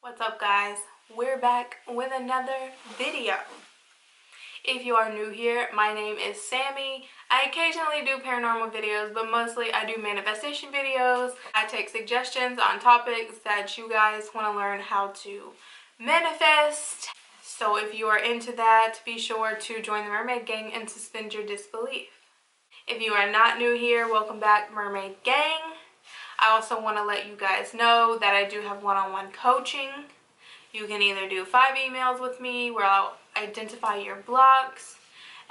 What's up, guys? We're back with another video. If you are new here, my name is Sammy. I occasionally do paranormal videos, but mostly I do manifestation videos. I take suggestions on topics that you guys want to learn how to manifest. So if you are into that, be sure to join the Mermaid Gang and suspend your disbelief. If you are not new here, welcome back, Mermaid Gang. I also want to let you guys know that I do have one-on-one coaching. You can either do 5 emails with me where I'll identify your blocks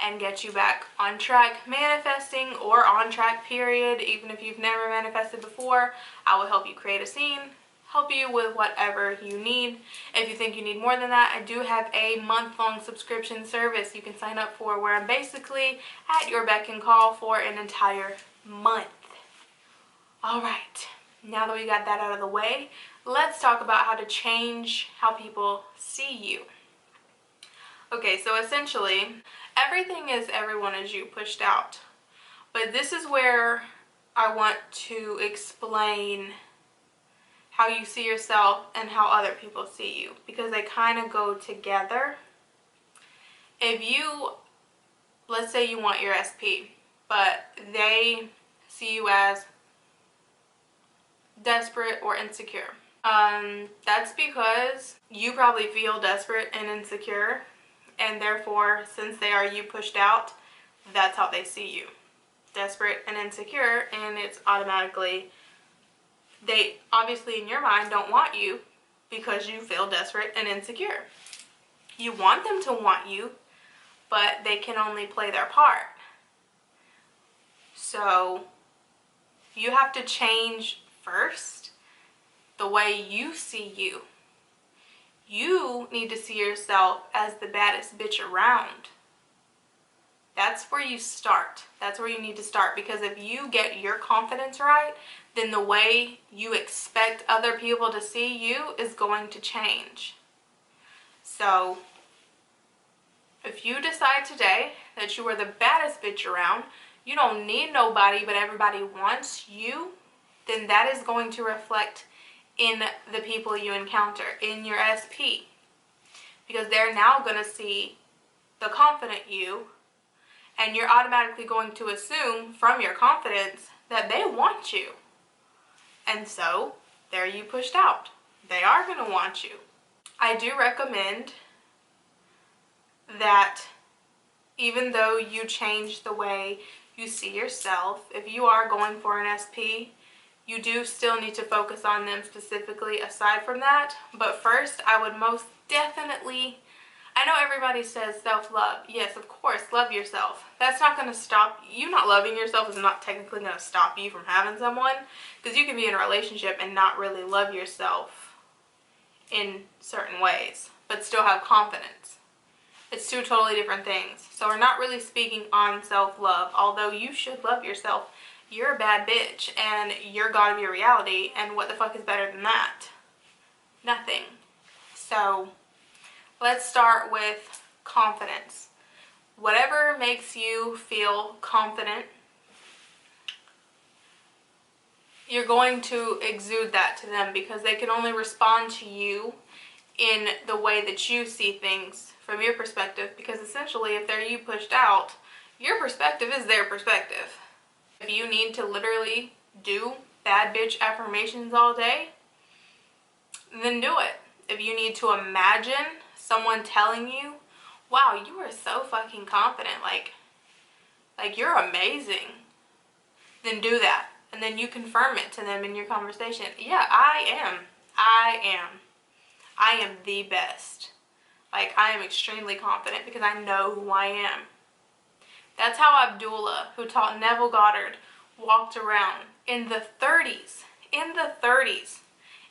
and get you back on track manifesting, or on track period. Even if you've never manifested before, I will help you create a scene, help you with whatever you need. If you think you need more than that, I do have a month-long subscription service you can sign up for, where I'm basically at your beck and call for an entire month. Alright, now that we got that out of the way, let's talk about how to change how people see you. Okay, so essentially, everything is everyone is you pushed out. But this is where I want to explain how you see yourself and how other people see you, because they kind of go together. If you, let's say you want your SP, but they see you as desperate or insecure. That's because you probably feel desperate and insecure, and therefore, since they are you pushed out, that's how they see you. Desperate and insecure, and it's automatically, they obviously in your mind don't want you because you feel desperate and insecure. You want them to want you, but they can only play their part. So you have to change first the way you see you. You need to see yourself as the baddest bitch around. That's where you start. That's where you need to start, because if you get your confidence right, then the way you expect other people to see you is going to change. So if you decide today that you are the baddest bitch around, you don't need nobody but everybody wants you, then that is going to reflect in the people you encounter, in your SP. Because they're now going to see the confident you, and you're automatically going to assume from your confidence that they want you. And so, they're you pushed out. They are going to want you. I do recommend that even though you change the way you see yourself, if you are going for an SP, you do still need to focus on them specifically aside from that. But first, I would most definitely, I know everybody says self-love. Yes, of course, love yourself. That's not going to stop you. Not loving yourself is not technically going to stop you from having someone, because you can be in a relationship and not really love yourself in certain ways, but still have confidence. It's two totally different things. So we're not really speaking on self-love, although you should love yourself. You're a bad bitch, and you're God of your reality, and what the fuck is better than that? Nothing. So let's start with confidence. Whatever makes you feel confident, you're going to exude that to them, because they can only respond to you in the way that you see things from your perspective, because essentially if they're you pushed out, your perspective is their perspective. If you need to literally do bad bitch affirmations all day, then do it. If you need to imagine someone telling you, wow, you are so fucking confident, like you're amazing, then do that. And then you confirm it to them in your conversation. Yeah, I am the best. Like, I am extremely confident because I know who I am. That's how Abdullah, who taught Neville Goddard, walked around in the 30s. In the 30s,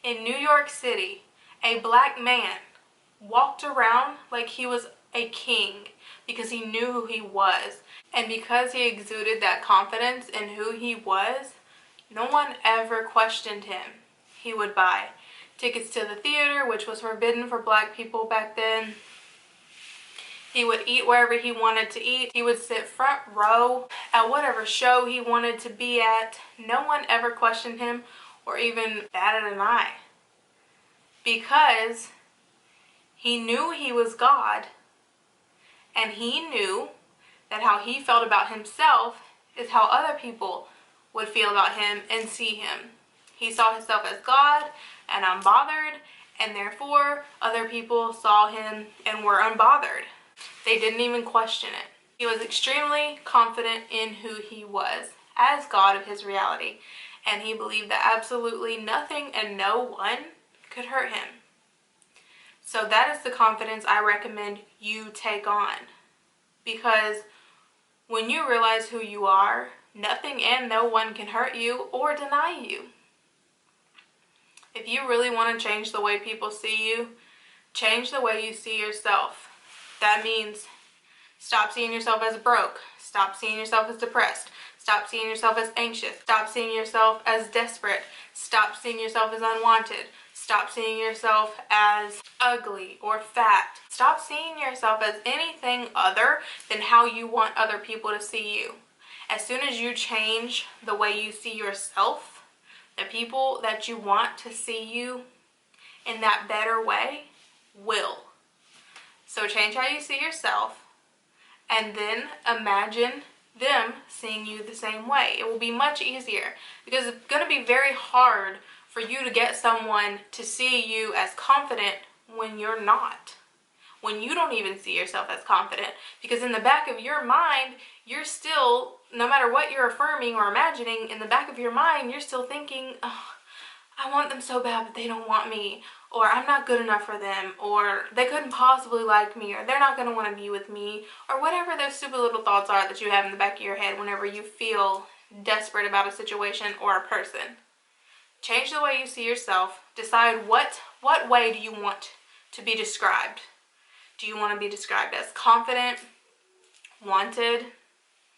in New York City, a black man walked around like he was a king, because he knew who he was. And because he exuded that confidence in who he was, no one ever questioned him. He would buy tickets to the theater, which was forbidden for black people back then. He would eat wherever he wanted to eat. He would sit front row at whatever show he wanted to be at. No one ever questioned him or even batted an eye. because he knew he was God, and he knew that how he felt about himself is how other people would feel about him and see him. He saw himself as God and unbothered, and therefore other people saw him and were unbothered. They didn't even question it. He was extremely confident in who he was as God of his reality, and he believed that absolutely nothing and no one could hurt him. So that is the confidence I recommend you take on, because when you realize who you are, nothing and no one can hurt you or deny you. If you really want to change the way people see you, change the way you see yourself. That means stop seeing yourself as broke. Stop seeing yourself as depressed. Stop seeing yourself as anxious. Stop seeing yourself as desperate. Stop seeing yourself as unwanted. Stop seeing yourself as ugly or fat. Stop seeing yourself as anything other than how you want other people to see you. As soon as you change the way you see yourself, the people that you want to see you in that better way will. So change how you see yourself, and then imagine them seeing you the same way. It will be much easier, because it's going to be very hard for you to get someone to see you as confident when you're not. When you don't even see yourself as confident, because in the back of your mind, you're still, no matter what you're affirming or imagining, in the back of your mind, you're still thinking, oh, I want them so bad, but they don't want me, or I'm not good enough for them, or they couldn't possibly like me, or they're not going to want to be with me, or whatever those stupid little thoughts are that you have in the back of your head whenever you feel desperate about a situation or a person. Change the way you see yourself. Decide what way do you want to be described. Do you want to be described as confident, wanted?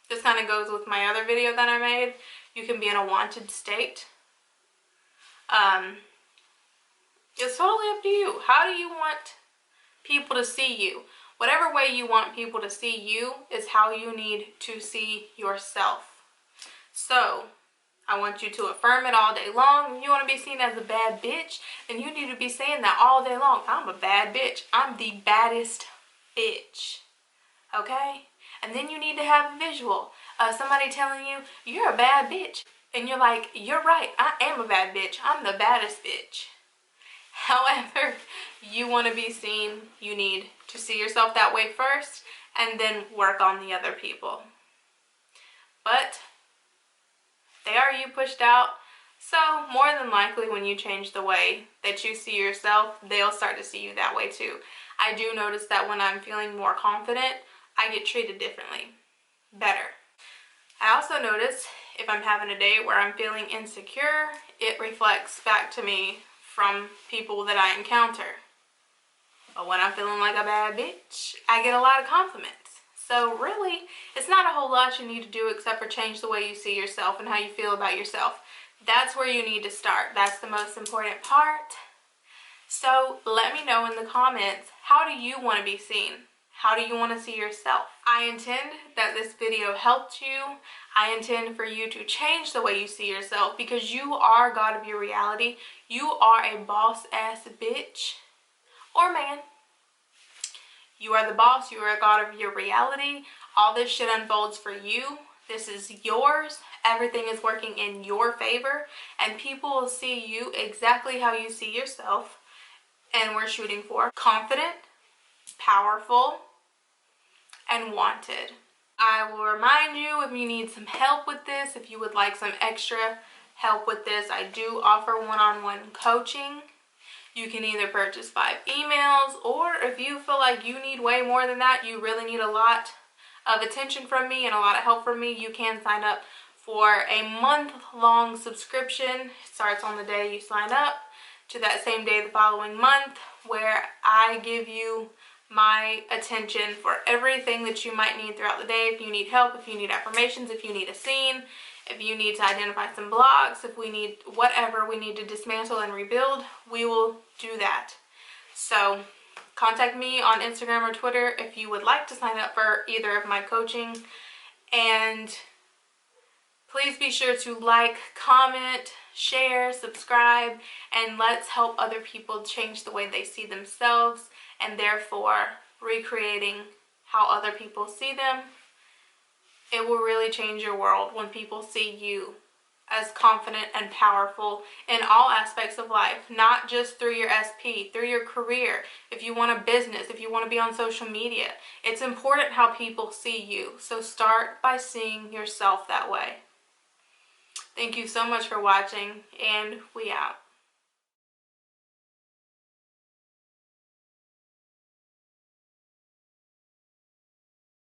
This kind of goes with my other video that I made. You can be in a wanted state. It's totally up to you. How do you want people to see you? Whatever way you want people to see you is how you need to see yourself. So I want you to affirm it all day long. If you want to be seen as a bad bitch, then you need to be saying that all day long. I'm a bad bitch. I'm the baddest bitch. Okay? And then you need to have a visual of somebody telling you, you're a bad bitch. And you're like, you're right. I am a bad bitch. I'm the baddest bitch. However you want to be seen, you need to see yourself that way first and then work on the other people. But they are you pushed out, so more than likely when you change the way that you see yourself, they'll start to see you that way too. I do notice that when I'm feeling more confident, I get treated differently, better. I also notice if I'm having a day where I'm feeling insecure, it reflects back to me from people that I encounter. But when I'm feeling like a bad bitch, I get a lot of compliments. So really, it's not a whole lot you need to do except for change the way you see yourself and how you feel about yourself. That's where you need to start. That's the most important part. So let me know in the comments, how do you want to be seen? How do you want to see yourself? I intend that this video helped you. I intend for you to change the way you see yourself, because you are God of your reality. You are a boss ass bitch or man. You are the boss. You are a God of your reality. All this shit unfolds for you. This is yours. Everything is working in your favor, and people will see you exactly how you see yourself. And we're shooting for confident, powerful, and wanted. I will remind you, if you need some help with this, if you would like some extra help with this, I do offer one-on-one coaching. You can either purchase 5 emails, or if you feel like you need way more than that, you really need a lot of attention from me and a lot of help from me, you can sign up for a month-long subscription. It starts on the day you sign up to that same day the following month, where I give you my attention for everything that you might need throughout the day. If you need help, if you need affirmations, if you need a scene, if you need to identify some blocks, if we need whatever we need to dismantle and rebuild, we will do that. So contact me on Instagram or Twitter if you would like to sign up for either of my coaching. And Please be sure to like, comment, share, subscribe, and let's help other people change the way they see themselves and therefore recreating how other people see them. It will really change your world when people see you as confident and powerful in all aspects of life, not just through your SP, through your career, if you want a business, if you want to be on social media. It's important how people see you, so start by seeing yourself that way. Thank you so much for watching, and we out.